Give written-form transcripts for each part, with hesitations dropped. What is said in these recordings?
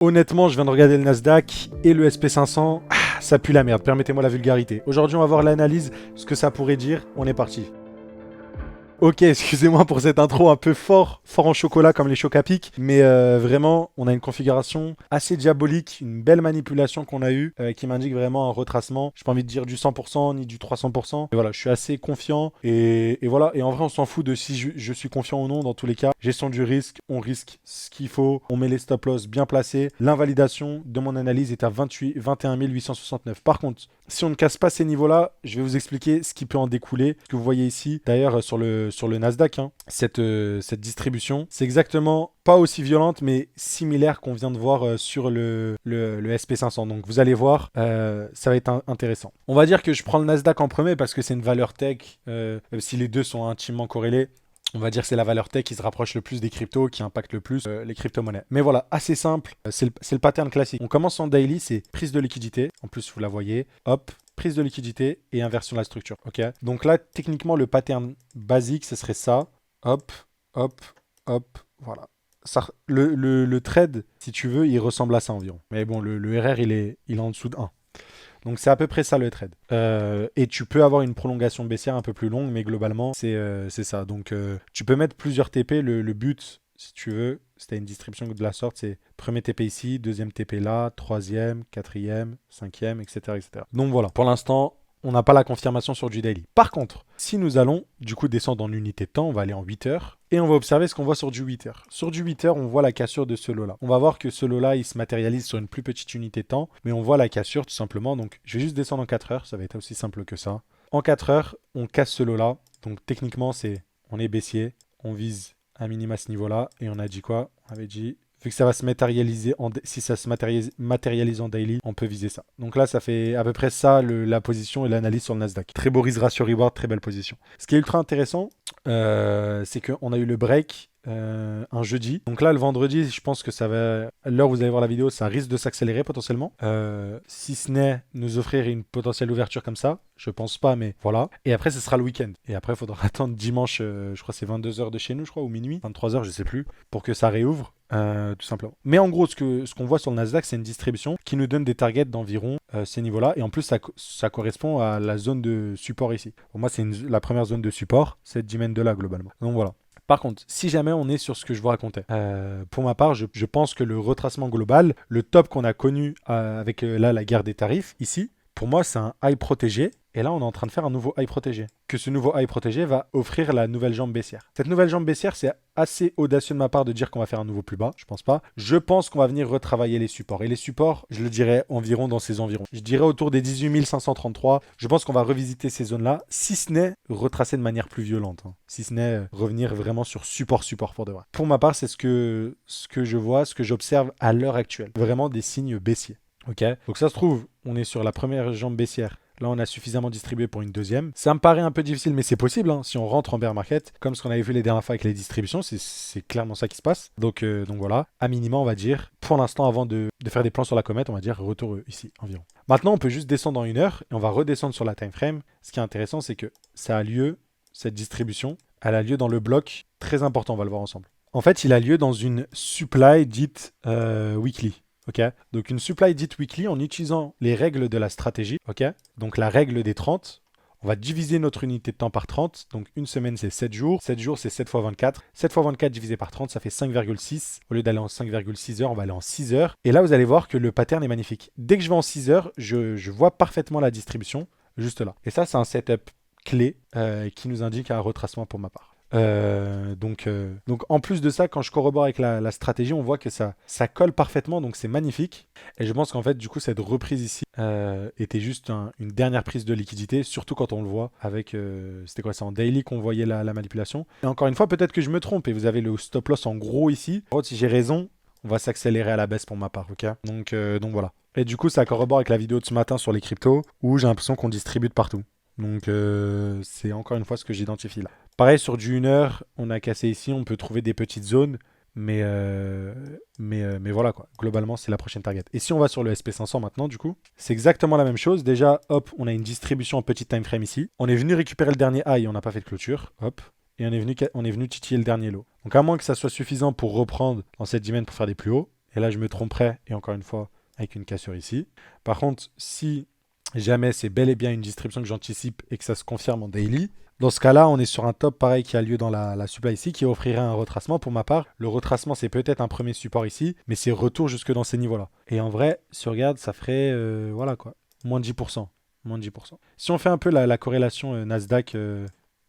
Honnêtement, je viens de regarder le Nasdaq et le SP500. Ça pue la merde, permettez-moi la vulgarité. Aujourd'hui, on va voir l'analyse, ce que ça pourrait dire. On est parti. Ok, excusez-moi pour cette intro un peu fort en chocolat comme les chocs à pic, mais vraiment, on a une configuration assez diabolique, une belle manipulation qu'on a eue qui m'indique vraiment un retracement. J'ai pas envie de dire du 100% ni du 300%. Et voilà, je suis assez confiant et voilà. Et en vrai, on s'en fout de si je suis confiant ou non dans tous les cas. Gestion du risque, on risque ce qu'il faut, on met les stop loss bien placés. L'invalidation de mon analyse est à 21 869. Par contre, si on ne casse pas ces niveaux-là, je vais vous expliquer ce qui peut en découler. Ce que vous voyez ici, d'ailleurs sur le Nasdaq, hein, cette distribution, c'est exactement pas aussi violente, mais similaire qu'on vient de voir sur le SP500. Donc vous allez voir, ça va être intéressant. On va dire que je prends le Nasdaq en premier parce que c'est une valeur tech, même si les deux sont intimement corrélés. On va dire que c'est la valeur tech qui se rapproche le plus des cryptos, qui impacte le plus les crypto-monnaies. Mais voilà, assez simple, c'est le pattern classique. On commence en daily, c'est prise de liquidité. En plus, vous la voyez, hop, prise de liquidité et inversion de la structure. Ok. Donc là, techniquement, le pattern basique, ce serait ça. Hop, hop, hop, voilà. Ça, le trade, si tu veux, il ressemble à ça environ. Mais bon, le RR, il est en dessous de 1. Donc c'est à peu près ça le trade. Et tu peux avoir une prolongation baissière un peu plus longue, mais globalement, c'est ça. Donc tu peux mettre plusieurs TP. Le but, si tu veux, c'était une distribution de la sorte, c'est premier TP ici, deuxième TP là, troisième, quatrième, cinquième, etc., etc. Donc voilà, pour l'instant, on n'a pas la confirmation sur du daily. Par contre, si nous allons du coup descendre en unité de temps, on va aller en 8 heures et on va observer ce qu'on voit sur du 8 heures. Sur du 8 heures, on voit la cassure de ce lot-là. On va voir que ce lot-là, il se matérialise sur une plus petite unité de temps, mais on voit la cassure tout simplement. Donc je vais juste descendre en 4 heures, ça va être aussi simple que ça. En 4 heures, on casse ce lot-là. Donc techniquement, on est baissier, on vise un minimum à ce niveau-là et on a dit quoi? On avait dit vu que ça va se matérialiser, si ça se matérialise en daily, on peut viser ça. Donc là, ça fait à peu près ça, la position et l'analyse sur le Nasdaq. Très beau ratio reward, très belle position. Ce qui est ultra intéressant, c'est qu'on a eu le break un jeudi. Donc là, le vendredi, je pense que ça va... À l'heure où vous allez voir la vidéo, ça risque de s'accélérer potentiellement. Si ce n'est nous offrir une potentielle ouverture comme ça, je pense pas, mais voilà. Et après, ce sera le week-end. Et après, il faudra attendre dimanche, je crois que c'est 22h de chez nous, je crois, ou minuit, 23h, je sais plus, pour que ça réouvre. Tout simplement. Mais en gros, ce qu'on voit sur le Nasdaq, c'est une distribution qui nous donne des targets d'environ ces niveaux-là. Et en plus, ça correspond à la zone de support ici. Pour moi, c'est la première zone de support, cette dizaine de là, globalement. Donc voilà. Par contre, si jamais on est sur ce que je vous racontais, pour ma part, je pense que le retracement global, le top qu'on a connu avec là la guerre des tarifs, ici, pour moi, c'est un high protégé. Et là, on est en train de faire un nouveau high protégé. Que ce nouveau high protégé va offrir la nouvelle jambe baissière. Cette nouvelle jambe baissière, c'est assez audacieux de ma part de dire qu'on va faire un nouveau plus bas. Je pense pas. Je pense qu'on va venir retravailler les supports. Et les supports, je le dirais environ dans ces environs. Je dirais autour des 18 533. Je pense qu'on va revisiter ces zones-là, si ce n'est retracer de manière plus violente. Hein. Si ce n'est revenir vraiment sur support pour de vrai. Pour ma part, c'est ce que je vois, ce que j'observe à l'heure actuelle. Vraiment des signes baissiers. Ok. Donc ça se trouve, on est sur la première jambe baissière. Là, on a suffisamment distribué pour une deuxième. Ça me paraît un peu difficile, mais c'est possible. Hein. Si on rentre en bear market, comme ce qu'on avait vu les dernières fois avec les distributions, c'est clairement ça qui se passe. Donc voilà, à minima, on va dire, pour l'instant, avant de faire des plans sur la comète, on va dire retour ici, environ. Maintenant, on peut juste descendre en 1 heure et on va redescendre sur la time frame. Ce qui est intéressant, c'est que ça a lieu, cette distribution, elle a lieu dans le bloc très important, on va le voir ensemble. En fait, il a lieu dans une supply dite weekly. Ok, donc une supply dite weekly en utilisant les règles de la stratégie. Ok, donc la règle des 30. On va diviser notre unité de temps par 30. Donc une semaine, c'est 7 jours. 7 jours, c'est 7 fois 24. 7 fois 24 divisé par 30, ça fait 5,6. Au lieu d'aller en 5,6 heures, on va aller en 6 heures. Et là, vous allez voir que le pattern est magnifique. Dès que je vais en 6 heures, je vois parfaitement la distribution, juste là. Et ça, c'est un setup clé qui nous indique un retracement pour ma part. Donc en plus de ça, quand je corrobore avec la stratégie, on voit que ça colle parfaitement, donc c'est magnifique. Et je pense qu'en fait, du coup, cette reprise ici était juste une dernière prise de liquidité, surtout quand on le voit avec, c'était quoi, c'est en daily qu'on voyait la manipulation. Et encore une fois, peut-être que je me trompe et vous avez le stop loss en gros ici. Par contre, si j'ai raison, on va s'accélérer à la baisse pour ma part, ok. Donc voilà. Et du coup, ça corrobore avec la vidéo de ce matin sur les cryptos où j'ai l'impression qu'on distribue de partout. Donc c'est encore une fois ce que j'identifie là. Pareil, sur du 1 heure, on a cassé ici, on peut trouver des petites zones, mais voilà quoi. Globalement, c'est la prochaine target. Et si on va sur le SP500 maintenant, du coup, c'est exactement la même chose. Déjà, hop, on a une distribution en petite time frame ici. On est venu récupérer le dernier high, on n'a pas fait de clôture, hop. Et on est venu titiller le dernier lot. Donc à moins que ça soit suffisant pour reprendre dans cette dizaine pour faire des plus hauts, Et là, je me tromperais, et encore une fois, avec une cassure ici. Par contre, si jamais c'est bel et bien une distribution que j'anticipe et que ça se confirme en daily, dans ce cas-là, on est sur un top pareil qui a lieu dans la supply ici, qui offrirait un retracement pour ma part. Le retracement, c'est peut-être un premier support ici, mais c'est retour jusque dans ces niveaux-là. Et en vrai, si on regarde, ça ferait, voilà quoi, moins de 10%. Moins de 10%. Si on fait un peu la corrélation Nasdaq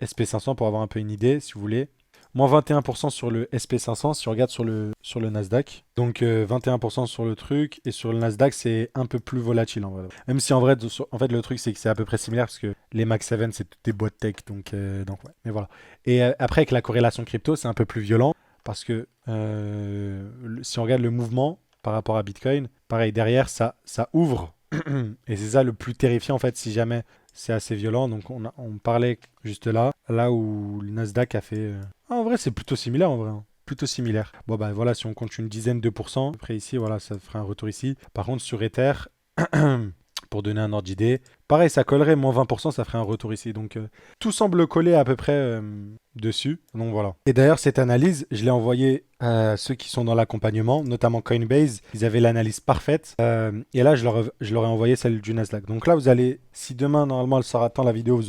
SP500 pour avoir un peu une idée, si vous voulez. Moins 21% sur le SP500 si on regarde sur le Nasdaq. Donc 21% sur le truc. Et sur le Nasdaq, c'est un peu plus volatile en vrai. Même si en vrai, en fait, le truc, c'est que c'est à peu près similaire parce que les Max 7, c'est toutes des boîtes tech. Donc ouais. Mais voilà. Et après, avec la corrélation crypto, c'est un peu plus violent parce que si on regarde le mouvement par rapport à Bitcoin, pareil, derrière, ça ouvre. Et c'est ça le plus terrifiant en fait si jamais c'est assez violent. Donc on parlait juste là où le Nasdaq a fait... Ah, en vrai c'est plutôt similaire en vrai. Hein. Plutôt similaire. Bon bah voilà, si on compte une dizaine de pourcents, après ici, voilà, ça ferait un retour ici. Par contre sur Ether, pour donner un ordre d'idée, pareil ça collerait, moins 20%, ça ferait un retour ici. Donc tout semble coller à peu près dessus. Donc voilà. Et d'ailleurs cette analyse, je l'ai envoyée à ceux qui sont dans l'accompagnement, notamment Coinbase. Ils avaient l'analyse parfaite. Et là je leur ai envoyé celle du Nasdaq. Donc là vous allez, si demain normalement elle sort à temps la vidéo,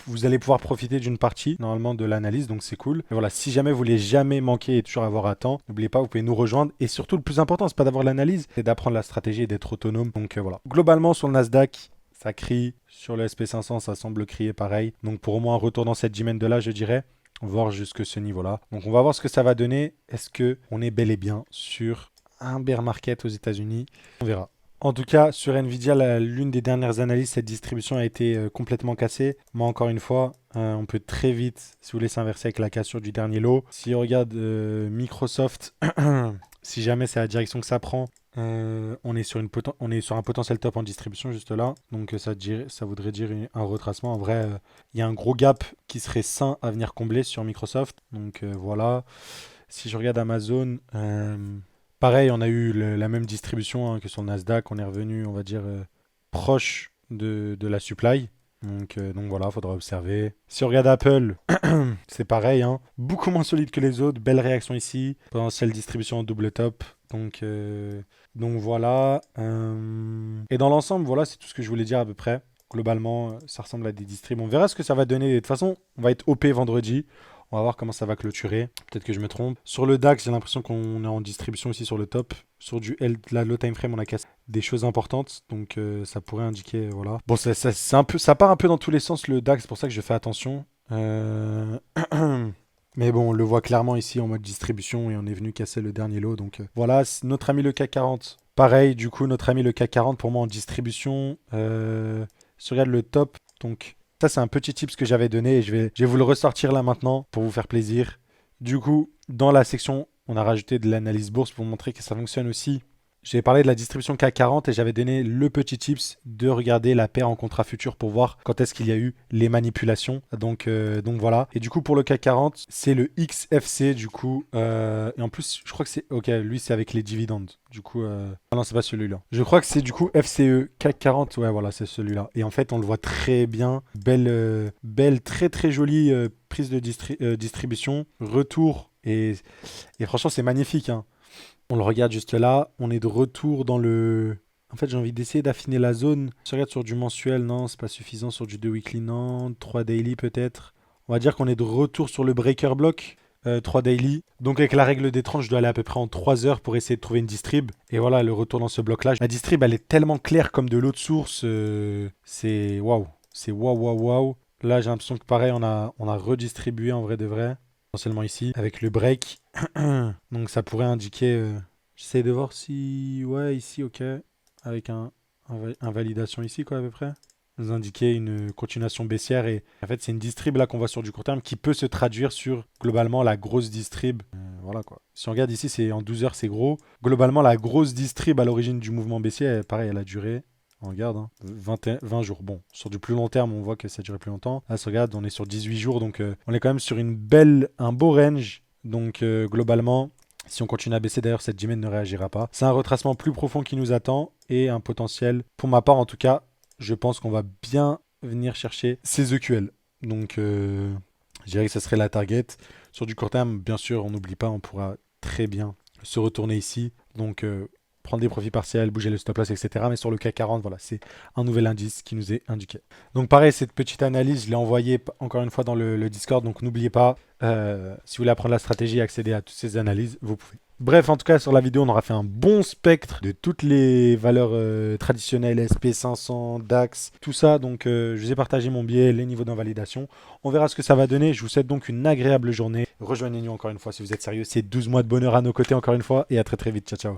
vous allez pouvoir profiter d'une partie normalement de l'analyse. Donc c'est cool. Et voilà, si jamais vous voulez jamais manquer et toujours avoir à temps, n'oubliez pas, vous pouvez nous rejoindre. Et surtout le plus important, c'est pas d'avoir l'analyse, c'est d'apprendre la stratégie et d'être autonome. Donc voilà. Globalement sur le Nasdaq, ça crie. Sur le SP500, ça semble crier pareil. Donc pour au moins un retour dans cette dizaine de là, je dirais. Voir jusque ce niveau-là. Donc on va voir ce que ça va donner. Est-ce qu'on est bel et bien sur un bear market aux États-Unis? On verra. En tout cas, sur Nvidia, l'une des dernières analyses, cette distribution a été complètement cassée. Mais encore une fois, on peut très vite, si vous voulez, s'inverser avec la cassure du dernier lot. Si on regarde Microsoft, si jamais c'est la direction que ça prend, on est sur un potentiel top en distribution juste là. Donc ça voudrait dire un retracement. En vrai, il y a un gros gap qui serait sain à venir combler sur Microsoft. Donc voilà. Si je regarde Amazon, pareil, on a eu la même distribution que sur le Nasdaq. On est revenu, on va dire, proche de la supply. Donc voilà, faudra observer. Si on regarde Apple, c'est pareil, hein. Beaucoup moins solide que les autres. Belle réaction ici. Potentielle distribution en double top. Donc voilà. Et dans l'ensemble, voilà, c'est tout ce que je voulais dire à peu près. Globalement, ça ressemble à des distribs. On verra ce que ça va donner. De toute façon, on va être OP vendredi. On va voir comment ça va clôturer. Peut-être que je me trompe. Sur le DAX, j'ai l'impression qu'on est en distribution aussi sur le top. Sur la low time frame, on a cassé des choses importantes. Donc ça pourrait indiquer, voilà. Bon, ça part un peu dans tous les sens le DAX. C'est pour ça que je fais attention. Mais bon, on le voit clairement ici en mode distribution et on est venu casser le dernier lot. Donc voilà, notre ami le CAC 40. Pareil, du coup, notre ami le CAC 40 pour moi en distribution. Si on regarde le top, donc ça c'est un petit tips que j'avais donné et je vais vous le ressortir là maintenant pour vous faire plaisir. Du coup, dans la section, on a rajouté de l'analyse bourse pour vous montrer que ça fonctionne aussi. J'ai parlé de la distribution CAC 40 et j'avais donné le petit tips de regarder la paire en contrat futur pour voir quand est-ce qu'il y a eu les manipulations. Donc voilà. Et du coup, pour le CAC 40, c'est le XFC du coup. Et en plus, je crois que c'est... Ok, lui, c'est avec les dividendes. Du coup... Ah non, c'est pas celui-là. Je crois que c'est du coup FCE CAC 40. Ouais, voilà, c'est celui-là. Et en fait, on le voit très bien. Belle très très jolie prise de distribution. Retour. Et franchement, c'est magnifique, hein. On le regarde juste là, on est de retour dans le... En fait, j'ai envie d'essayer d'affiner la zone. Si on regarde sur du mensuel, non, c'est pas suffisant. Sur du 2 weekly, non. 3 daily peut-être. On va dire qu'on est de retour sur le breaker block. 3 daily. Donc avec la règle des 30, je dois aller à peu près en 3 heures pour essayer de trouver une distrib. Et voilà, le retour dans ce bloc-là. La distrib, elle est tellement claire comme de l'eau de source. C'est waouh. C'est waouh, waouh, waouh. Là, j'ai l'impression que pareil, on a redistribué en vrai de vrai. Potentiellement ici, avec le break. Donc ça pourrait indiquer... J'essaie de voir si... Ouais, ici, ok. Avec un validation ici, quoi, à peu près. Nous indiquer une continuation baissière. Et en fait, c'est une distrib là qu'on voit sur du court terme qui peut se traduire sur, globalement, la grosse distrib. Voilà, quoi. Si on regarde ici, c'est en 12 heures, c'est gros. Globalement, la grosse distrib à l'origine du mouvement baissier, pareil, elle a duré... On regarde, hein. 20 jours. Bon, sur du plus long terme, on voit que ça durait plus longtemps. Là, si on regarde, on est sur 18 jours. Donc, on est quand même sur un beau range. Donc, globalement, si on continue à baisser, d'ailleurs, cette dimension ne réagira pas. C'est un retracement plus profond qui nous attend et un potentiel. Pour ma part, en tout cas, je pense qu'on va bien venir chercher ces EQL. Donc, je dirais que ça serait la target. Sur du court terme, bien sûr, on n'oublie pas, on pourra très bien se retourner ici Donc, prendre des profits partiels, bouger le stop loss, etc. Mais sur le CAC 40, voilà, c'est un nouvel indice qui nous est indiqué. Donc pareil, cette petite analyse, je l'ai envoyée encore une fois dans le Discord. Donc n'oubliez pas, si vous voulez apprendre la stratégie et accéder à toutes ces analyses, vous pouvez. Bref, en tout cas, sur la vidéo, on aura fait un bon spectre de toutes les valeurs traditionnelles, SP500, DAX, tout ça. Donc, je vous ai partagé mon biais, les niveaux d'invalidation. On verra ce que ça va donner. Je vous souhaite donc une agréable journée. Rejoignez-nous encore une fois si vous êtes sérieux. C'est 12 mois de bonheur à nos côtés encore une fois. Et à très très vite. Ciao, ciao.